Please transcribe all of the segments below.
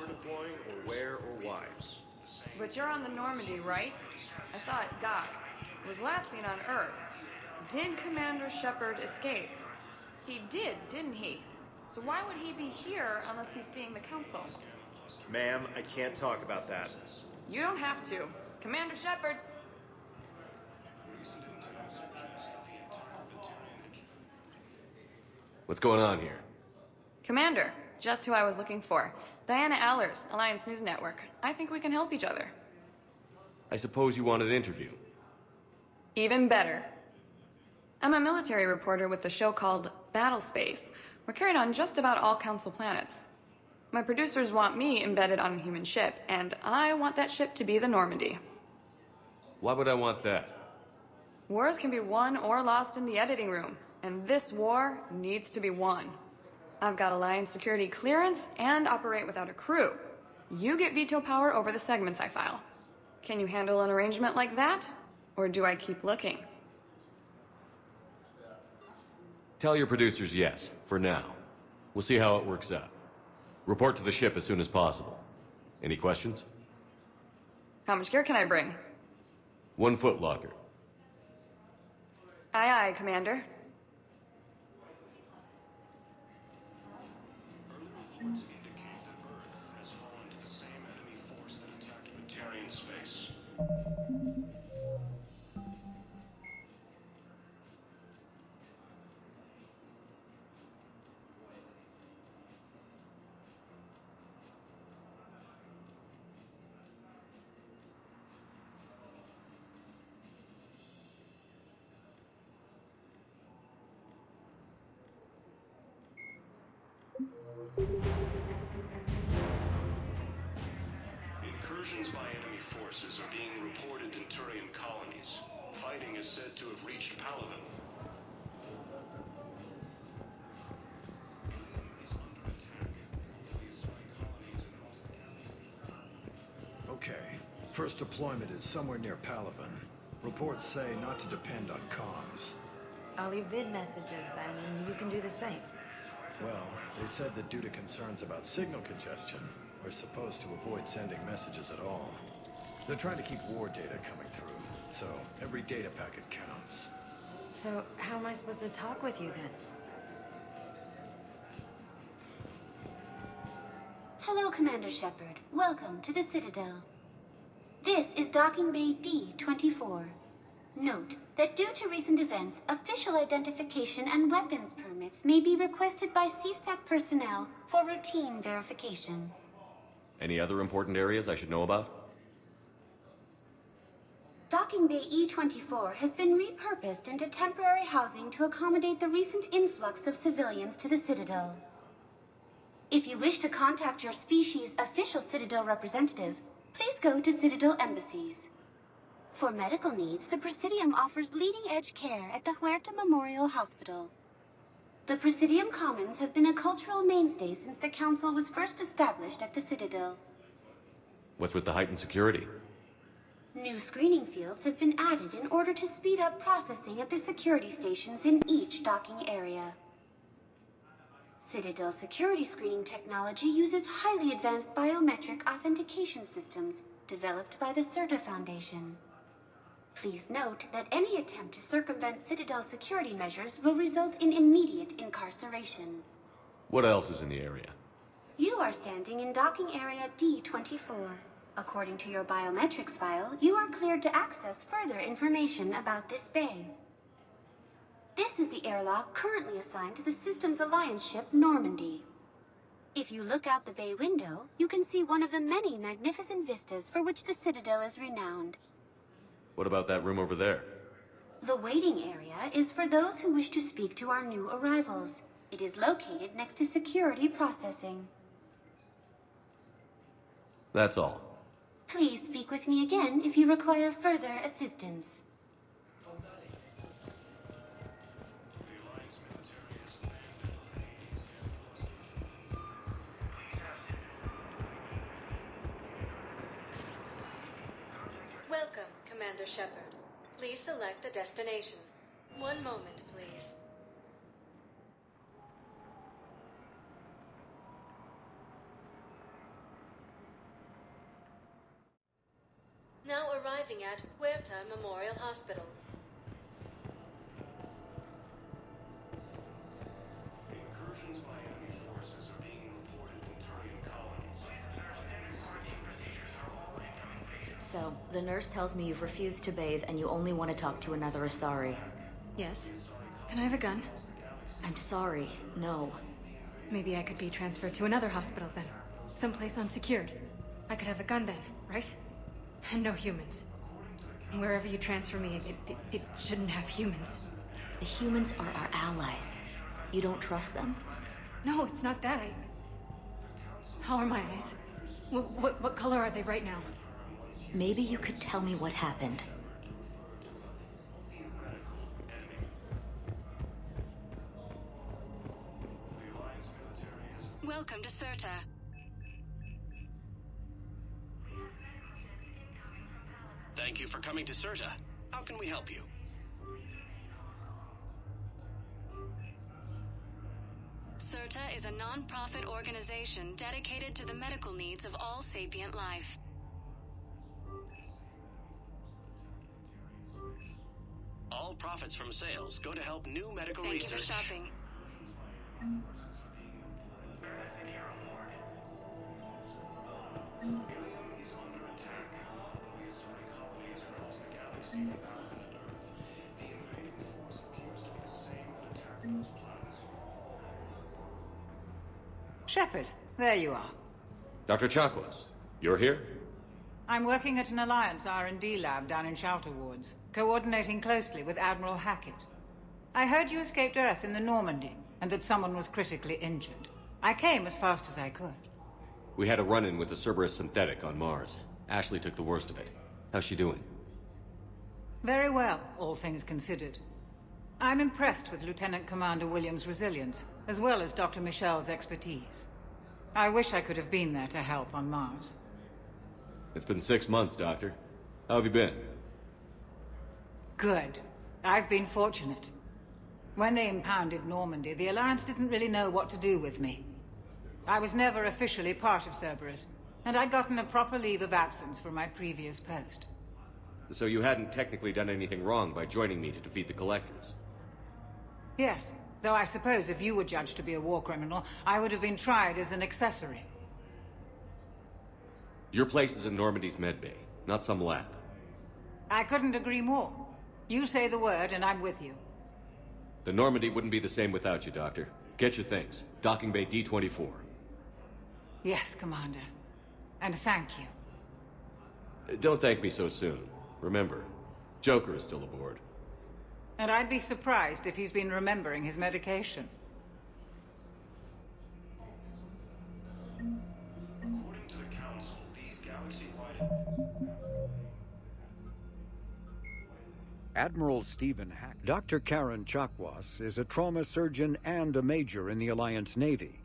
deploying or where or why. But you're on the Normandy, right? I saw it dock. It was last seen on Earth. Did Commander Shepard escape? He did, didn't he? So why would he be here unless he's seeing the Council? Ma'am, I can't talk about that. You don't have to. Commander Shepard! What's going on here? Commander, just who I was looking for. Diana Allers, Alliance News Network. I think we can help each other. I suppose you want an interview. Even better. I'm a military reporter with the show called Battle Space. We're carried on just about all Council planets. My producers want me embedded on a human ship, and I want that ship to be the Normandy. Why would I want that? Wars can be won or lost in the editing room, and this war needs to be won. I've got Alliance security clearance and operate without a crew. You get veto power over the segments I file. Can you handle an arrangement like that? Or do I keep looking? Tell your producers yes, for now. We'll see how it works out. Report to the ship as soon as possible. Any questions? How much gear can I bring? 1 foot locker. Aye, aye, Commander. Reports indicate that Earth has fallen to the same enemy force that attacked Batarian space. Incursions by enemy forces are being reported in Turian colonies. Fighting is said to have reached Palaven. Okay. First deployment is somewhere near Palaven. Reports say not to depend on comms. I'll leave vid messages then, and you can do the same. Well, they said that due to concerns about signal congestion, we're supposed to avoid sending messages at all. They're trying to keep war data coming through, so every data packet counts. So, how am I supposed to talk with you then? Hello, Commander Shepard. Welcome to the Citadel. This is Docking Bay D-24. Note that due to recent events, official identification and weapons permits may be requested by CSAC personnel for routine verification. Any other important areas I should know about? Docking Bay E-24 has been repurposed into temporary housing to accommodate the recent influx of civilians to the Citadel. If you wish to contact your species' official Citadel representative, please go to Citadel embassies. For medical needs, the Presidium offers leading-edge care at the Huerta Memorial Hospital. The Presidium Commons have been a cultural mainstay since the Council was first established at the Citadel. What's with the heightened security? New screening fields have been added in order to speed up processing at the security stations in each docking area. Citadel security screening technology uses highly advanced biometric authentication systems developed by the CERTA Foundation. Please note that any attempt to circumvent Citadel security measures will result in immediate incarceration. What else is in the area? You are standing in docking area D-24. According to your biometrics file, you are cleared to access further information about this bay. This is the airlock currently assigned to the Systems Alliance ship Normandy. If you look out the bay window, you can see one of the many magnificent vistas for which the Citadel is renowned. What about that room over there? The waiting area is for those who wish to speak to our new arrivals. It is located next to security processing. That's all. Please speak with me again if you require further assistance. Welcome, Commander Shepard. Please select a destination. One moment, please. arriving at Huerta Memorial Hospital. Incursions by enemy forces are being reported in Turian colonies. So, the nurse tells me you've refused to bathe and you only want to talk to another Asari. Yes. Can I have a gun? I'm sorry, no. Maybe I could be transferred to another hospital then. Someplace unsecured. I could have a gun then, right? And no humans. Wherever you transfer me, it shouldn't have humans. The humans are our allies. You don't trust them? No, it's not that. How are my eyes? What color are they right now? Maybe you could tell me what happened. Welcome to Serta. Thank you for coming to Serta. How can we help you? Serta is a non-profit organization dedicated to the medical needs of all sapient life. All profits from sales go to help new medical Thank research. you for shopping. Shepard, there you are. Dr. Chakwas, you're here? I'm working at an Alliance R&D lab down in Shelter Wards, coordinating closely with Admiral Hackett. I heard you escaped Earth in the Normandy, and that someone was critically injured. I came as fast as I could. We had a run-in with the Cerberus synthetic on Mars. Ashley took the worst of it. How's she doing? Very well, all things considered. I'm impressed with Lieutenant Commander Williams' resilience, as well as Dr. Michel's expertise. I wish I could have been there to help on Mars. It's been 6 months, Doctor. How have you been? Good. I've been fortunate. When they impounded Normandy, the Alliance didn't really know what to do with me. I was never officially part of Cerberus, and I'd gotten a proper leave of absence from my previous post. So you hadn't technically done anything wrong by joining me to defeat the Collectors? Yes, though I suppose if you were judged to be a war criminal, I would have been tried as an accessory. Your place is in Normandy's medbay, not some lab. I couldn't agree more. You say the word and I'm with you. The Normandy wouldn't be the same without you, Doctor. Get your things. Docking Bay D-24. Yes, Commander. And thank you. Don't thank me so soon. Remember, Joker is still aboard. And I'd be surprised if he's been remembering his medication. According to the Council, these galaxy-wide... Admiral Stephen Hack. Dr. Karen Chakwas is a trauma surgeon and a major in the Alliance Navy.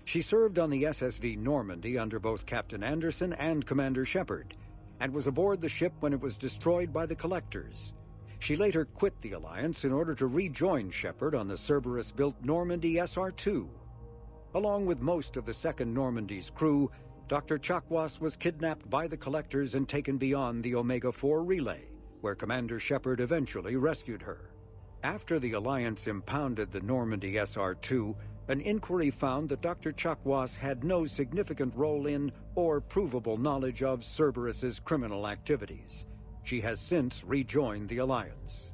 She served on the SSV Normandy under both Captain Anderson and Commander Shepard, and was aboard the ship when it was destroyed by the Collectors. She later quit the Alliance in order to rejoin Shepard on the Cerberus-built Normandy SR-2. Along with most of the Second Normandy's crew, Dr. Chakwas was kidnapped by the Collectors and taken beyond the Omega-4 relay, where Commander Shepard eventually rescued her. After the Alliance impounded the Normandy SR-2, an inquiry found that Dr. Chakwas had no significant role in or provable knowledge of Cerberus's criminal activities. She has since rejoined the Alliance.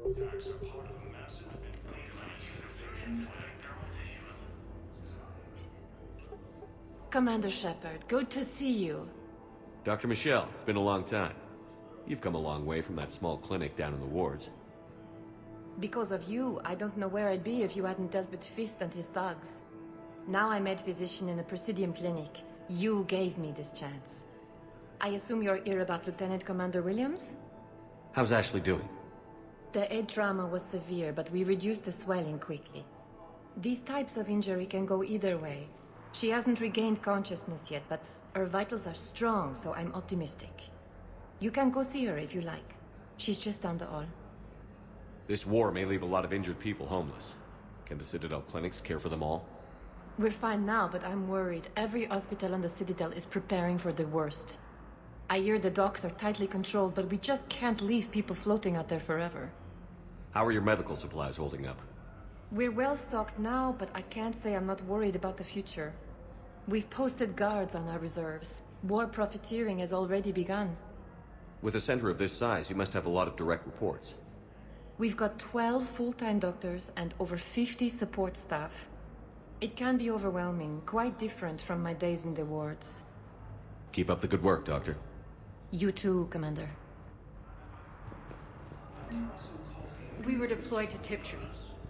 Attacks are part of a massive and organized invasion plan. Commander Shepard, good to see you. Dr. Michelle, it's been a long time. You've come a long way from that small clinic down in the wards. Because of you, I don't know where I'd be if you hadn't dealt with Fist and his thugs. Now I'm head physician in the Presidium Clinic. You gave me this chance. I assume you're here about Lieutenant Commander Williams? How's Ashley doing? The head trauma was severe, but we reduced the swelling quickly. These types of injury can go either way. She hasn't regained consciousness yet, but her vitals are strong, so I'm optimistic. You can go see her if you like. She's just down the hall. This war may leave a lot of injured people homeless. Can the Citadel clinics care for them all? We're fine now, but I'm worried. Every hospital on the Citadel is preparing for the worst. I hear the docks are tightly controlled, but we just can't leave people floating out there forever. How are your medical supplies holding up? We're well stocked now, but I can't say I'm not worried about the future. We've posted guards on our reserves. War profiteering has already begun. With a center of this size, you must have a lot of direct reports. We've got 12 full-time doctors and over 50 support staff. It can be overwhelming, quite different from my days in the wards. Keep up the good work, Doctor. You too, Commander. We were deployed to Tiptree.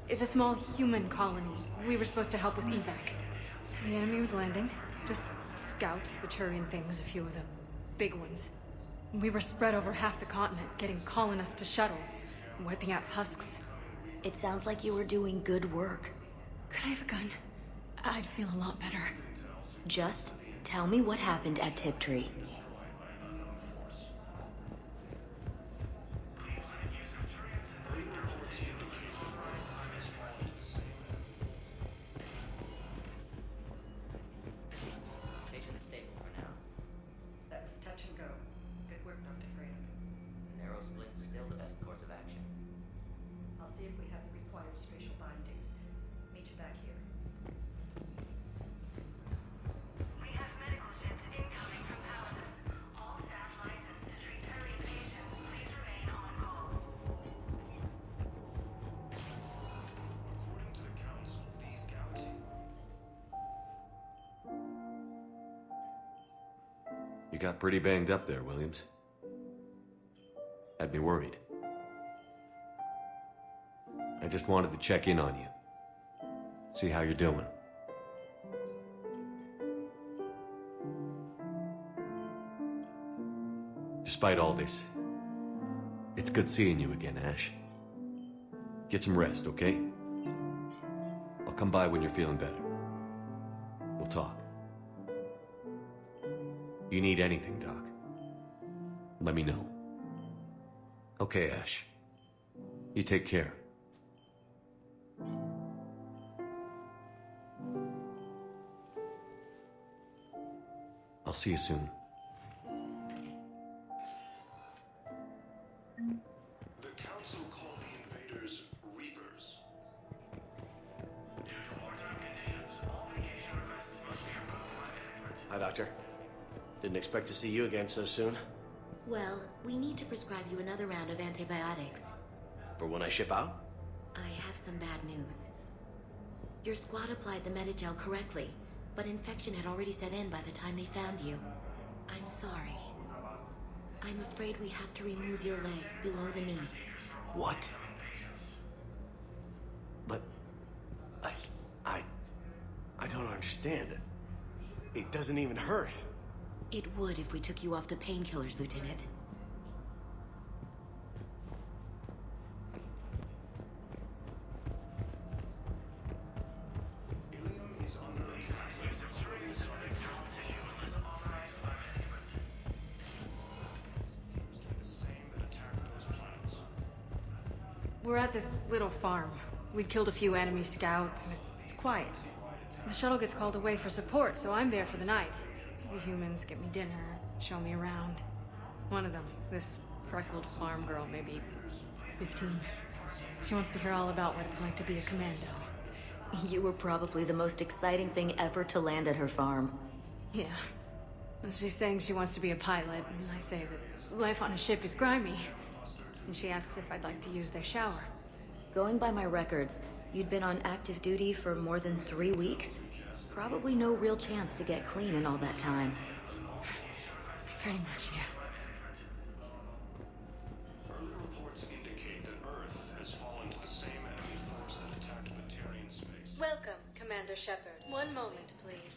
It's a small human colony. We were supposed to help with evac. The enemy was landing. Just scouts, the Turian things, a few of the big ones. We were spread over half the continent, getting colonists to shuttles, wiping out husks. It sounds like you were doing good work. Could I have a gun? I'd feel a lot better. Just tell me what happened at Tiptree. You got pretty banged up there, Williams. Had me worried. I just wanted to check in on you. See how you're doing. Despite all this, it's good seeing you again, Ash. Get some rest, okay? I'll come by when you're feeling better. We'll talk. You need anything, Doc, let me know. Okay, Ash. You take care. I'll see you soon. The Council called the invaders Reapers. Hi, Doctor. Didn't expect to see you again so soon. Well, we need to prescribe you another round of antibiotics. For when I ship out? I have some bad news. Your squad applied the Medigel correctly, but infection had already set in by the time they found you. I'm sorry. I'm afraid we have to remove your leg below the knee. What? But... I don't understand. It doesn't even hurt. It would if we took you off the painkillers, Lieutenant. We're at this little farm. We'd killed a few enemy scouts, and it's quiet. The shuttle gets called away for support, so I'm there for the night. The humans get me dinner, show me around. One of them, this freckled farm girl, maybe 15. She wants to hear all about what it's like to be a commando. You were probably the most exciting thing ever to land at her farm. Yeah. She's saying she wants to be a pilot, and I say that life on a ship is grimy. And she asks if I'd like to use their shower. Going by my records, you'd been on active duty for more than 3 weeks. Probably no real chance to get clean in all that time. Pretty much, yeah. Early reports indicate that Earth has fallen to the same enemy force that attacked Batarian space. Welcome, Commander Shepard. One moment, please.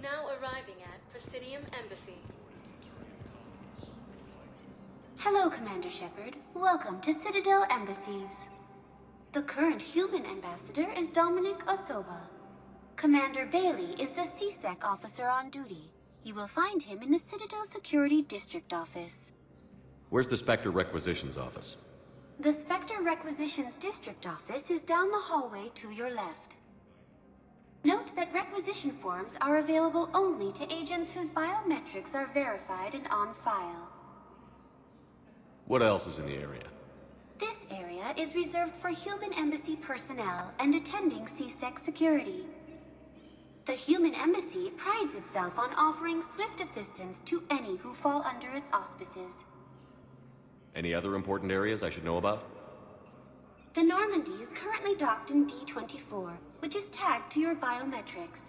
Now arriving at Presidium Embassy. Hello, Commander Shepard. Welcome to Citadel Embassies. The current human ambassador is Dominic Osoba. Commander Bailey is the CSEC officer on duty. You will find him in the Citadel Security District office. Where's the Spectre Requisitions office? The Spectre Requisitions District Office is down the hallway to your left. Note that requisition forms are available only to agents whose biometrics are verified and on file. What else is in the area? This area is reserved for human embassy personnel and attending CSEC security. The human embassy prides itself on offering swift assistance to any who fall under its auspices. Any other important areas I should know about? The Normandy is currently docked in D-24, which is tagged to your biometrics.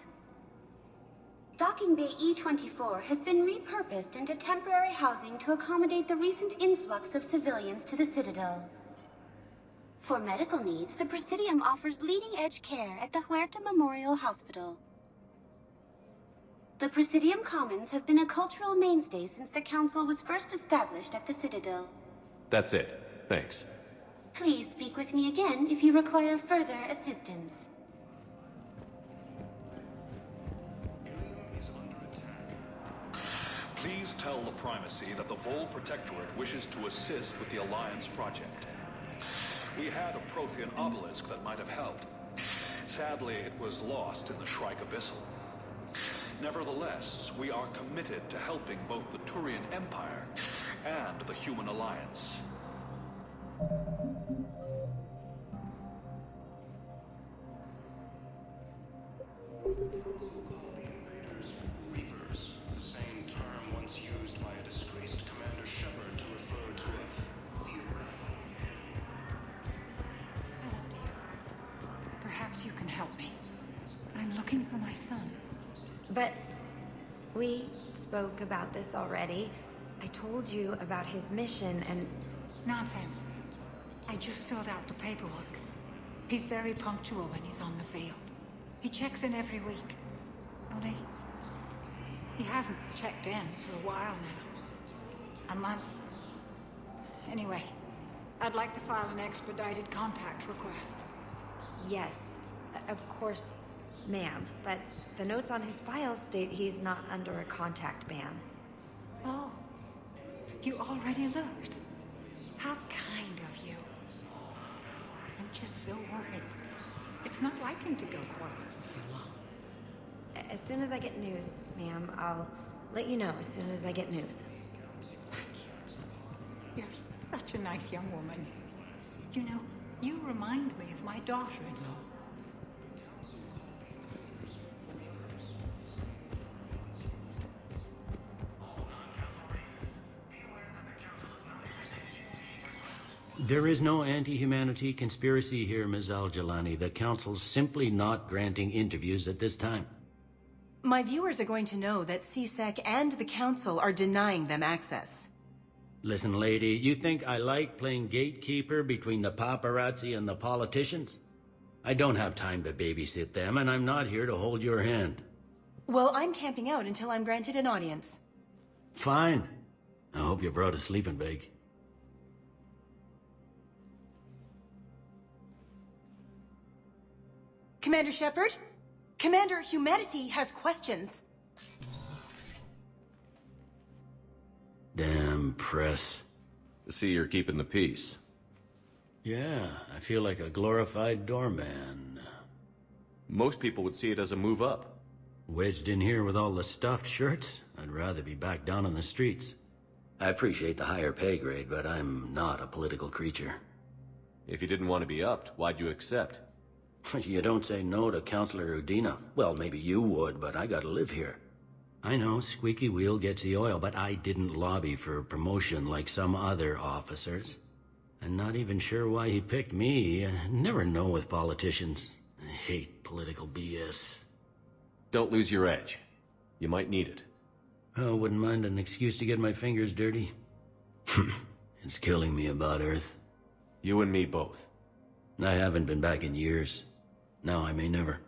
Docking Bay E-24 has been repurposed into temporary housing to accommodate the recent influx of civilians to the Citadel. For medical needs, the Presidium offers leading-edge care at the Huerta Memorial Hospital. The Presidium Commons have been a cultural mainstay since the Council was first established at the Citadel. That's it. Thanks. Please speak with me again if you require further assistance. Please tell the Primacy that the Vol Protectorate wishes to assist with the Alliance project. We had a Prothean obelisk that might have helped. Sadly, it was lost in the Shrike Abyssal. Nevertheless, we are committed to helping both the Turian Empire and the Human Alliance. Reapers, the same term once used by a disgraced Commander Shepard to refer to a viewer. Perhaps you can help me. I'm looking for my son. But we spoke about this already. I told you about his mission and... Nonsense. I just filled out the paperwork. He's very punctual when he's on the field. He checks in every week. Only, he hasn't checked in for a while now. A month. Anyway, I'd like to file an expedited contact request. Yes, of course, ma'am. But the notes on his file state he's not under a contact ban. Oh, you already looked. How kind of you. I'm just so worried. It's not like him to go quiet so long. As soon as I get news, ma'am, I'll let you know as soon as I get news. You're such a nice young woman. You know, you remind me of my daughter-in-law. There is no anti-humanity conspiracy here, Ms. Al-Jalani. The Council's simply not granting interviews at this time. My viewers are going to know that CSEC and the Council are denying them access. Listen, lady, you think I like playing gatekeeper between the paparazzi and the politicians? I don't have time to babysit them, and I'm not here to hold your hand. Well, I'm camping out until I'm granted an audience. Fine. I hope you brought a sleeping bag. Commander Shepard? Commander Humanity has questions. Damn press. See, you're keeping the peace. Yeah, I feel like a glorified doorman. Most people would see it as a move up. Wedged in here with all the stuffed shirts? I'd rather be back down on the streets. I appreciate the higher pay grade, but I'm not a political creature. If you didn't want to be upped, why'd you accept? You don't say no to Counselor Udina. Well, maybe you would, but I gotta live here. I know, squeaky wheel gets the oil, but I didn't lobby for promotion like some other officers. I'm not even sure why he picked me. I never know with politicians. I hate political BS. Don't lose your edge. You might need it. Oh, wouldn't mind an excuse to get my fingers dirty. It's killing me about Earth. You and me both. I haven't been back in years. Now I may never.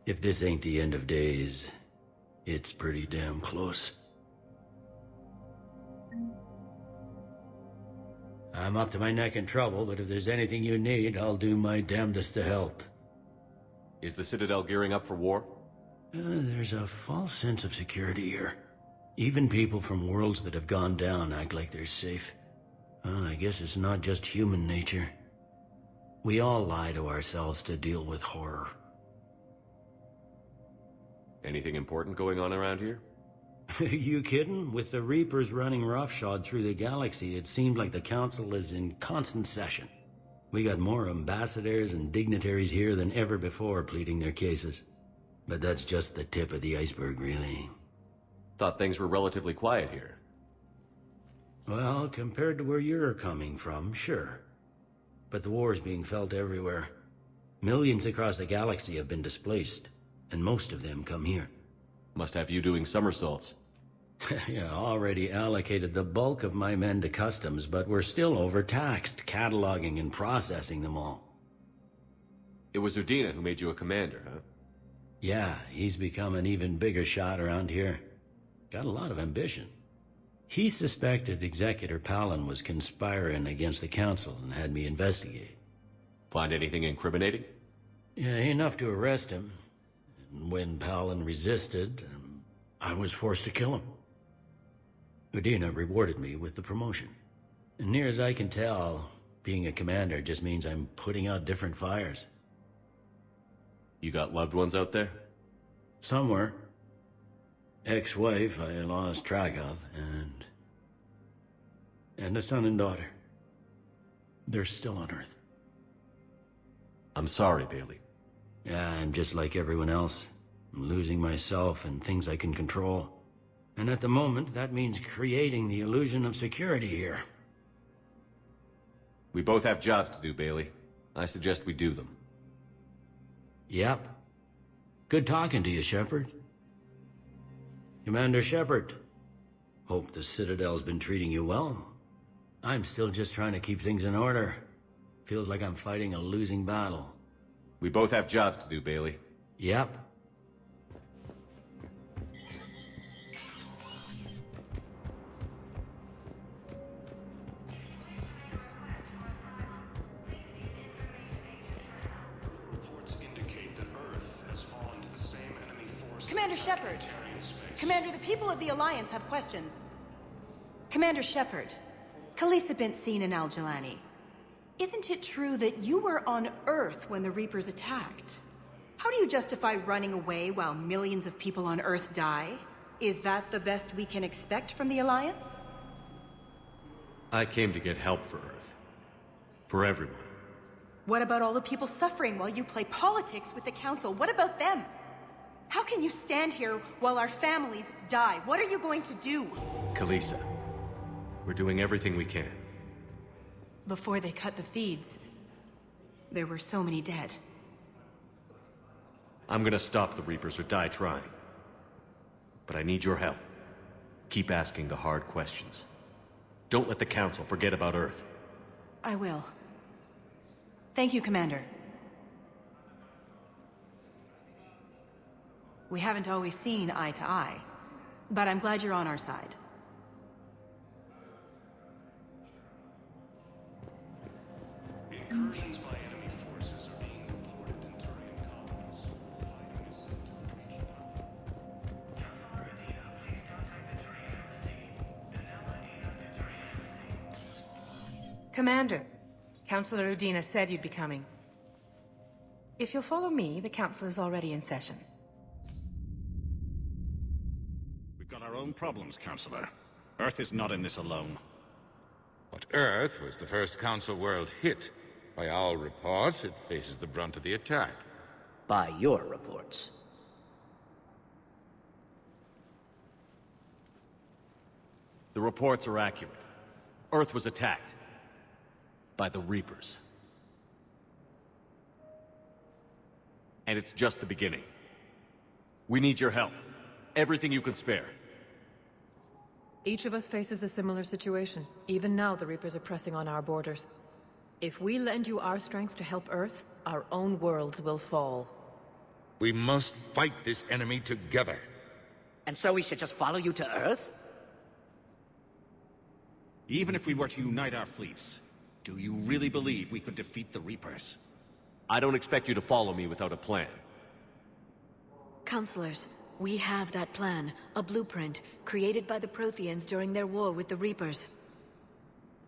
If this ain't the end of days, it's pretty damn close. I'm up to my neck in trouble, but if there's anything you need, I'll do my damnedest to help. Is the Citadel gearing up for war? There's a false sense of security here. Even people from worlds that have gone down act like they're safe. Well, I guess it's not just human nature. We all lie to ourselves to deal with horror. Anything important going on around here? You kidding? With the Reapers running roughshod through the galaxy, it seemed like the Council is in constant session. We got more ambassadors and dignitaries here than ever before pleading their cases. But that's just the tip of the iceberg, really. Thought things were relatively quiet here. Well, compared to where you're coming from, sure. But the war's being felt everywhere. Millions across the galaxy have been displaced, and most of them come here. Must have you doing somersaults. Yeah, already allocated the bulk of my men to customs, but we're still overtaxed, cataloging and processing them all. It was Udina who made you a commander, huh? Yeah, he's become an even bigger shot around here. Got a lot of ambition. He suspected Executor Palin was conspiring against the Council and had me investigate. Find anything incriminating? Yeah, enough to arrest him. And when Palin resisted, I was forced to kill him. Udina rewarded me with the promotion. And near as I can tell, being a commander just means I'm putting out different fires. You got loved ones out there? Somewhere. Ex-wife I lost track of, and a son and daughter. They're still on Earth. I'm sorry, Bailey. Yeah, I'm just like everyone else. I'm losing myself and things I can control. And at the moment, that means creating the illusion of security here. We both have jobs to do, Bailey. I suggest we do them. Yep. Good talking to you, Shepard. Commander Shepard. Hope the Citadel's been treating you well. I'm still just trying to keep things in order. Feels like I'm fighting a losing battle. We both have jobs to do, Bailey. Yep. Commander Shepard! Commander, the people of the Alliance have questions. Commander Shepard, Khaleesa bint Seen and Al-Jalani. Isn't it true that you were on Earth when the Reapers attacked? How do you justify running away while millions of people on Earth die? Is that the best we can expect from the Alliance? I came to get help for Earth. For everyone. What about all the people suffering while you play politics with the Council? What about them? How can you stand here while our families die? What are you going to do? Khaleesa, we're doing everything we can. Before they cut the feeds, there were so many dead. I'm gonna stop the Reapers or die trying. But I need your help. Keep asking the hard questions. Don't let the Council forget about Earth. I will. Thank you, Commander. We haven't always seen eye to eye, but I'm glad you're on our side. Incursions by enemy forces are being reported in Turian colonies. Fighting is said to have reached Commander, Councillor Udina said you'd be coming. If you'll follow me, the Council is already in session. We've got our own problems, Councillor. Earth is not in this alone. But Earth was the first Council world hit. By all reports, it faces the brunt of the attack. By your reports. The reports are accurate. Earth was attacked. By the Reapers. And it's just the beginning. We need your help. Everything you can spare. Each of us faces a similar situation. Even now, the Reapers are pressing on our borders. If we lend you our strength to help Earth, our own worlds will fall. We must fight this enemy together. And so we should just follow you to Earth? Even if we were to unite our fleets, do you really believe we could defeat the Reapers? I don't expect you to follow me without a plan. Counselors, we have that plan. A blueprint, created by the Protheans during their war with the Reapers.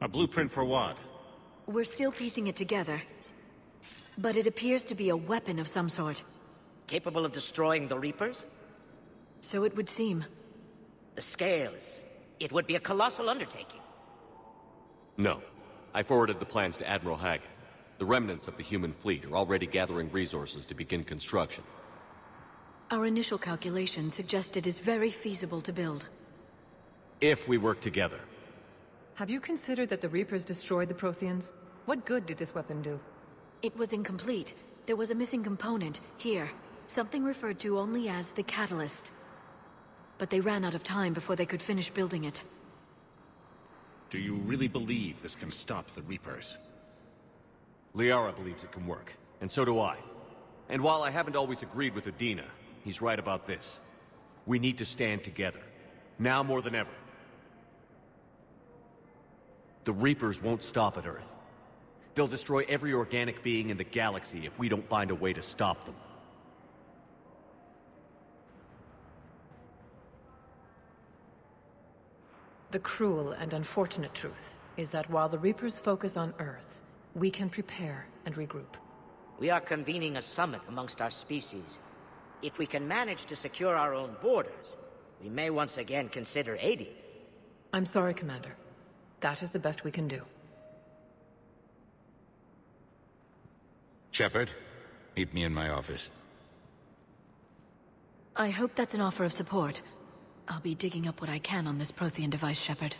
A blueprint for what? We're still piecing it together. But it appears to be a weapon of some sort. Capable of destroying the Reapers? So it would seem. The scales. It would be a colossal undertaking. No. I forwarded the plans to Admiral Haggett. The remnants of the human fleet are already gathering resources to begin construction. Our initial calculations suggest it is very feasible to build. If we work together. Have you considered that the Reapers destroyed the Protheans? What good did this weapon do? It was incomplete. There was a missing component, here. Something referred to only as the catalyst. But they ran out of time before they could finish building it. Do you really believe this can stop the Reapers? Liara believes it can work, and so do I. And while I haven't always agreed with Udina, he's right about this. We need to stand together. Now more than ever. The Reapers won't stop at Earth. They'll destroy every organic being in the galaxy if we don't find a way to stop them. The cruel and unfortunate truth is that while the Reapers focus on Earth, we can prepare and regroup. We are convening a summit amongst our species. If we can manage to secure our own borders, we may once again consider aiding. I'm sorry, Commander. That is the best we can do. Shepard, meet me in my office. I hope that's an offer of support. I'll be digging up what I can on this Prothean device, Shepard.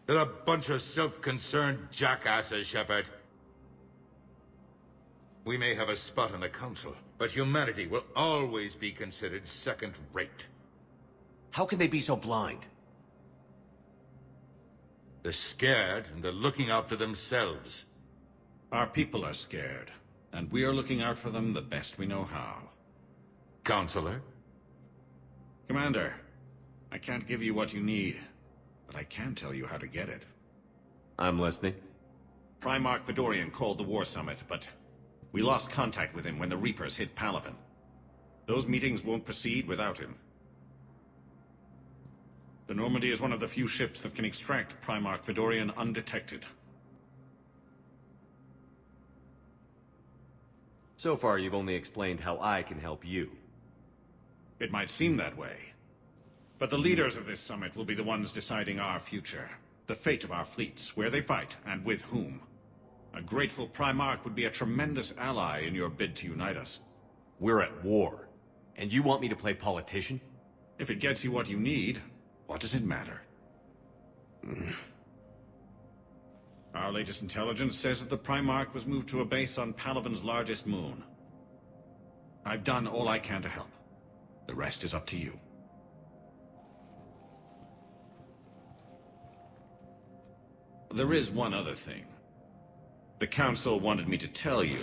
They're a bunch of self-concerned jackasses, Shepard. We may have a spot on the Council, but humanity will always be considered second-rate. How can they be so blind? They're scared, and they're looking out for themselves. Our people are scared, and we are looking out for them the best we know how. Counselor? Commander, I can't give you what you need, but I can tell you how to get it. I'm listening. Primarch Fedorian called the War Summit, but we lost contact with him when the Reapers hit Palaven. Those meetings won't proceed without him. The Normandy is one of the few ships that can extract Primarch Fedorian undetected. So far, you've only explained how I can help you. It might seem that way. But the leaders of this summit will be the ones deciding our future. The fate of our fleets, where they fight, and with whom. A grateful Primarch would be a tremendous ally in your bid to unite us. We're at war. And you want me to play politician? If it gets you what you need, what does it matter? Our latest intelligence says that the Primarch was moved to a base on Palaven's largest moon. I've done all I can to help. The rest is up to you. There is one other thing. The Council wanted me to tell you,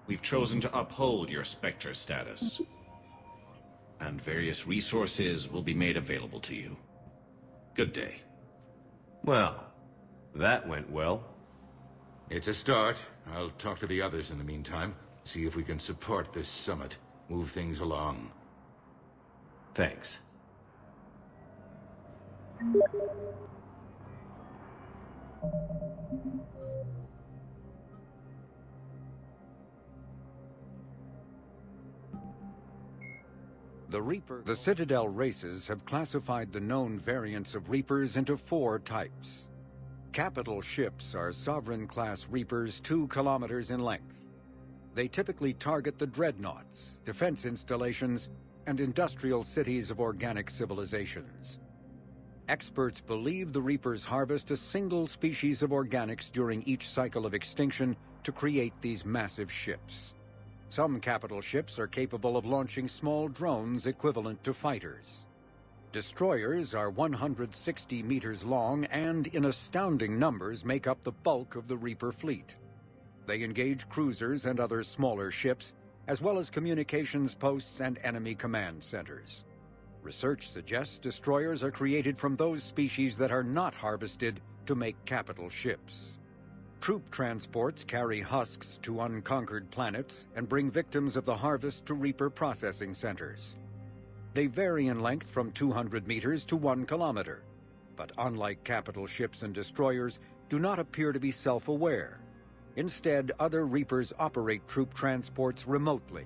we've chosen to uphold your Spectre status. And various resources will be made available to you. Good day. Well, that went well. It's a start. I'll talk to the others in the meantime. See if we can support this summit. Move things along. Thanks. The Citadel races have classified the known variants of Reapers into 4 types. Capital ships are Sovereign-class Reapers 2 kilometers in length. They typically target the dreadnoughts, defense installations, and industrial cities of organic civilizations. Experts believe the Reapers harvest a single species of organics during each cycle of extinction to create these massive ships. Some capital ships are capable of launching small drones equivalent to fighters. Destroyers are 160 meters long and, in astounding numbers, make up the bulk of the Reaper fleet. They engage cruisers and other smaller ships, as well as communications posts and enemy command centers. Research suggests destroyers are created from those species that are not harvested to make capital ships. Troop transports carry husks to unconquered planets and bring victims of the harvest to Reaper processing centers. They vary in length from 200 meters to 1 kilometer, but unlike capital ships and destroyers, do not appear to be self-aware. Instead, other Reapers operate troop transports remotely.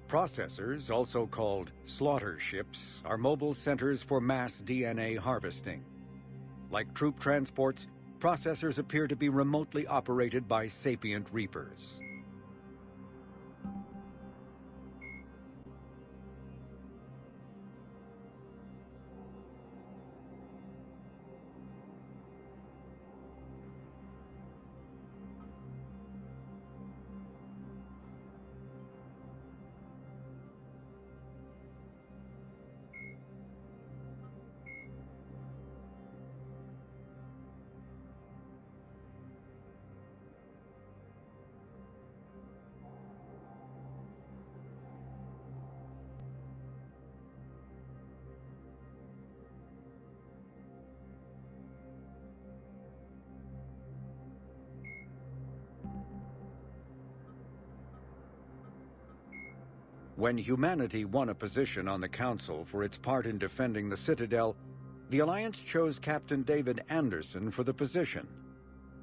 Processors, also called slaughter ships, are mobile centers for mass DNA harvesting. Like troop transports, processors appear to be remotely operated by sapient Reapers. When humanity won a position on the Council for its part in defending the Citadel, the Alliance chose Captain David Anderson for the position.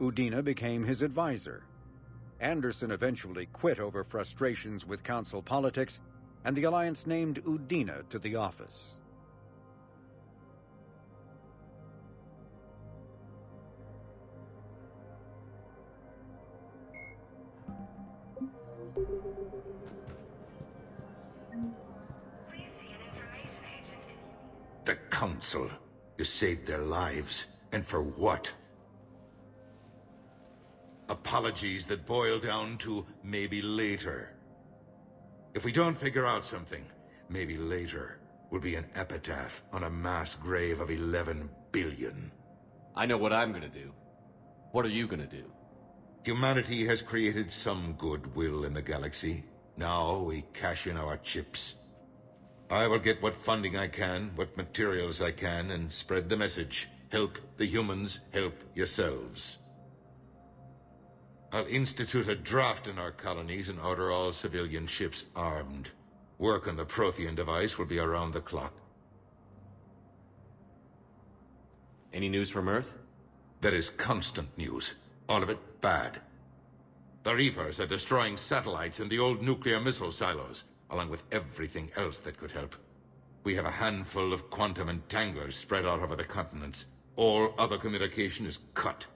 Udina became his advisor. Anderson eventually quit over frustrations with Council politics, and the Alliance named Udina to the office. The Council. You saved their lives. And for what? Apologies that boil down to maybe later. If we don't figure out something, maybe later will be an epitaph on a mass grave of 11 billion. I know what I'm gonna do. What are you gonna do? Humanity has created some goodwill in the galaxy. Now we cash in our chips. I will get what funding I can, what materials I can, and spread the message. Help the humans, help yourselves. I'll institute a draft in our colonies and order all civilian ships armed. Work on the Prothean device will be around the clock. Any news from Earth? There is constant news. All of it bad. The Reapers are destroying satellites and the old nuclear missile silos, along with everything else that could help. We have a handful of quantum entanglers spread out over the continents. All other communication is cut.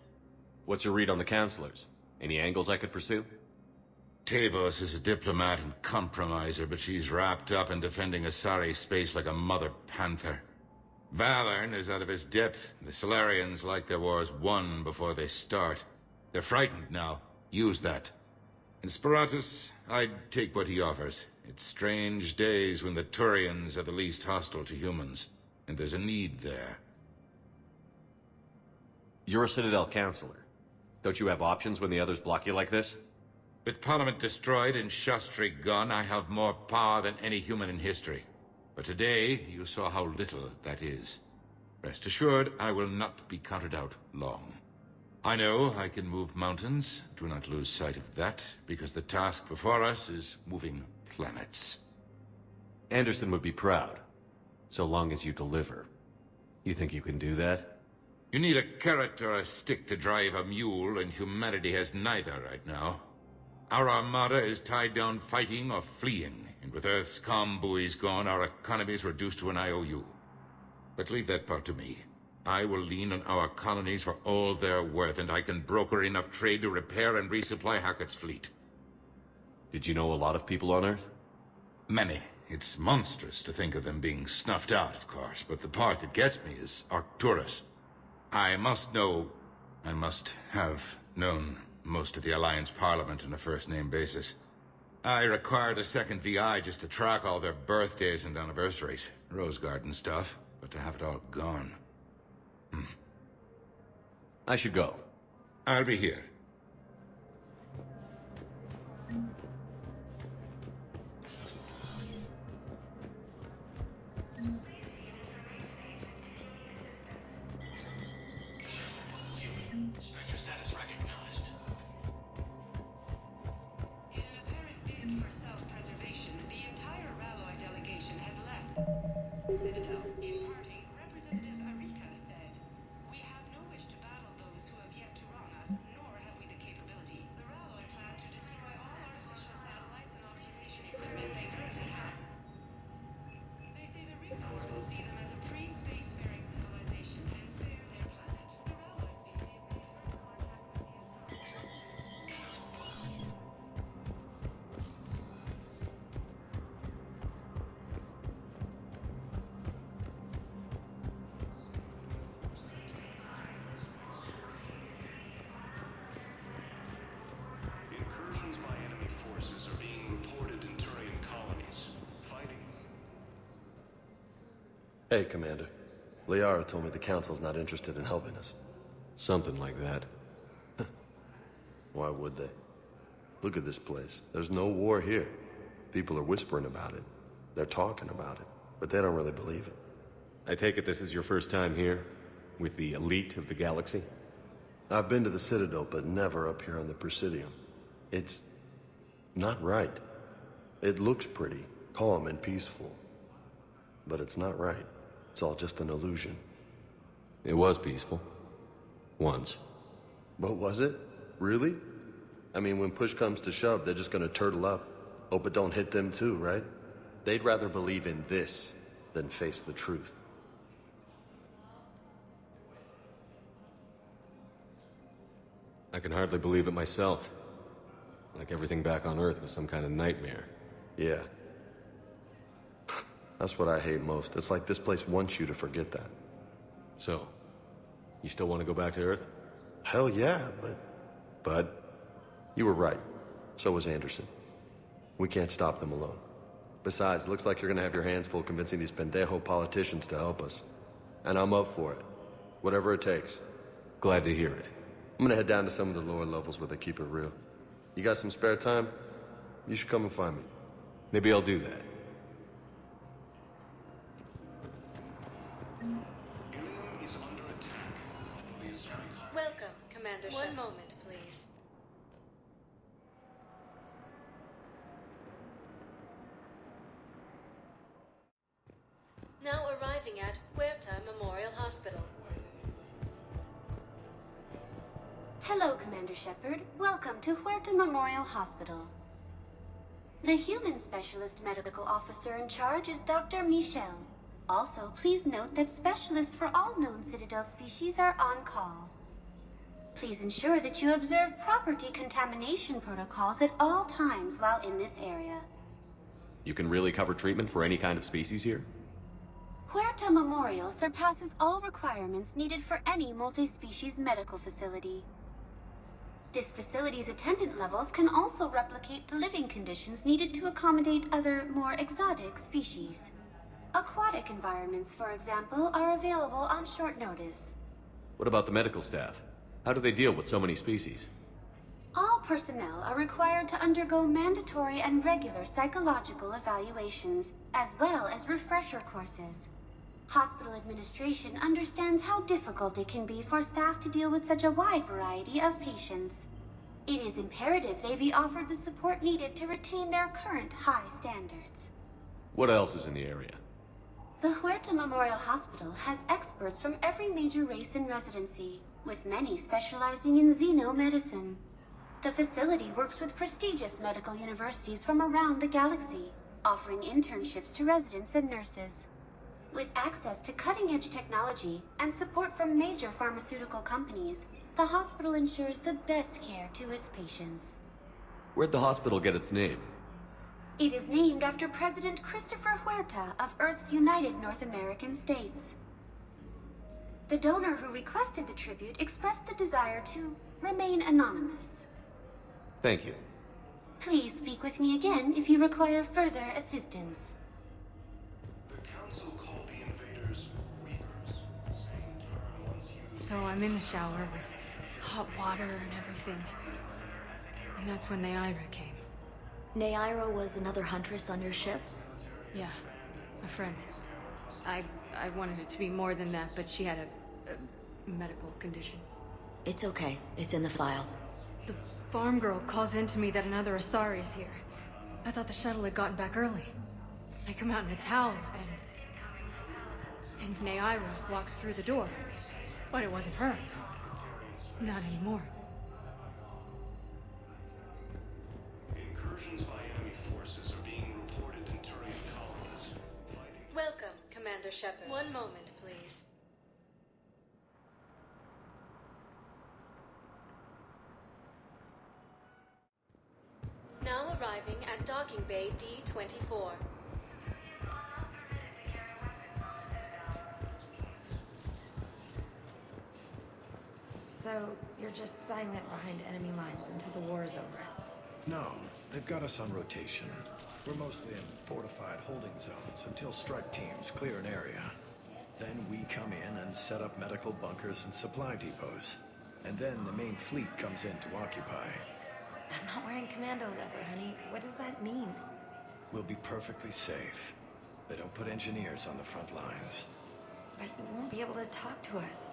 What's your read on the counselors? Any angles I could pursue? Tavos is a diplomat and compromiser, but she's wrapped up in defending Asari space like a mother panther. Valern is out of his depth. The Solarians like their wars won before they start. They're frightened now. Use that. In Sparatus, I'd take what he offers. It's strange days when the Turians are the least hostile to humans, and there's a need there. You're a Citadel counselor. Don't you have options when the others block you like this? With Parliament destroyed and Shastri gone, I have more power than any human in history. But today, you saw how little that is. Rest assured, I will not be counted out long. I know I can move mountains. Do not lose sight of that, because the task before us is moving planets. Anderson would be proud, so long as you deliver. You think you can do that? You need a carrot or a stick to drive a mule, and humanity has neither right now. Our armada is tied down fighting or fleeing, and with Earth's comm buoys gone, our economy is reduced to an IOU. But leave that part to me. I will lean on our colonies for all they're worth, and I can broker enough trade to repair and resupply Hackett's fleet. Did you know a lot of people on Earth? Many. It's monstrous to think of them being snuffed out, of course, but the part that gets me is Arcturus. I must have known most of the Alliance Parliament on a first-name basis. I required a second VI just to track all their birthdays and anniversaries. Rose Garden stuff, but to have it all gone. I should go. I'll be here. Spectre status recognized. In an apparent bid for self-preservation, the entire Ralloy delegation has left. Hey, Commander. Liara told me the Council's not interested in helping us. Something like that. Why would they? Look at this place. There's no war here. People are whispering about it. They're talking about it, but they don't really believe it. I take it this is your first time here? With the elite of the galaxy? I've been to the Citadel, but never up here on the Presidium. It's not right. It looks pretty, calm and peaceful. But it's not right. It's all just an illusion. It was peaceful. Once. But was it? Really? I mean, when push comes to shove, they're just gonna turtle up. Hope it don't hit them too, right? They'd rather believe in this than face the truth. I can hardly believe it myself. Like everything back on Earth was some kind of nightmare. Yeah. That's what I hate most. It's like this place wants you to forget that. So, you still want to go back to Earth? Hell yeah, but... But? You were right. So was Anderson. We can't stop them alone. Besides, looks like you're gonna have your hands full convincing these pendejo politicians to help us. And I'm up for it. Whatever it takes. Glad to hear it. I'm gonna head down to some of the lower levels where they keep it real. You got some spare time? You should come and find me. Maybe I'll do that. Welcome, Commander Shepard. One moment, please. Now arriving at Huerta Memorial Hospital. Hello, Commander Shepard. Welcome to Huerta Memorial Hospital. The human specialist medical officer in charge is Dr. Michel. Also, please note that specialists for all known Citadel species are on call. Please ensure that you observe proper decontamination protocols at all times while in this area. You can really cover treatment for any kind of species here? Huerta Memorial surpasses all requirements needed for any multi-species medical facility. This facility's attendant levels can also replicate the living conditions needed to accommodate other, more exotic species. Aquatic environments, for example, are available on short notice. What about the medical staff? How do they deal with so many species? All personnel are required to undergo mandatory and regular psychological evaluations, as well as refresher courses. Hospital administration understands how difficult it can be for staff to deal with such a wide variety of patients. It is imperative they be offered the support needed to retain their current high standards. What else is in the area? The Huerta Memorial Hospital has experts from every major race in residency, with many specializing in xenomedicine. The facility works with prestigious medical universities from around the galaxy, offering internships to residents and nurses. With access to cutting-edge technology and support from major pharmaceutical companies, the hospital ensures the best care to its patients. Where'd the hospital get its name? It is named after President Christopher Huerta of Earth's United North American States. The donor who requested the tribute expressed the desire to remain anonymous. Thank you. Please speak with me again if you require further assistance. So I'm in the shower with hot water and everything. And that's when Naira came. Naira was another huntress on your ship? Yeah, a friend. I wanted it to be more than that, but she had a medical condition. It's okay. It's in the file. The farm girl calls in to me that another Asari is here. I thought the shuttle had gotten back early. I come out in a towel, and Naira walks through the door. But it wasn't her. Not anymore. Incursions by enemy forces are being reported in Turian colonies. Welcome, Commander Shepard. One moment, please. Now arriving at Docking Bay D-24. So, you're just silent behind enemy lines until the war is over? No, they've got us on rotation. We're mostly in fortified holding zones until strike teams clear an area. Alliance set up medical bunkers and supply depots. And then the main fleet comes in to occupy. I'm not wearing commando leather, honey. What does that mean? We'll be perfectly safe. They don't put engineers on the front lines. But you won't be able to talk to us.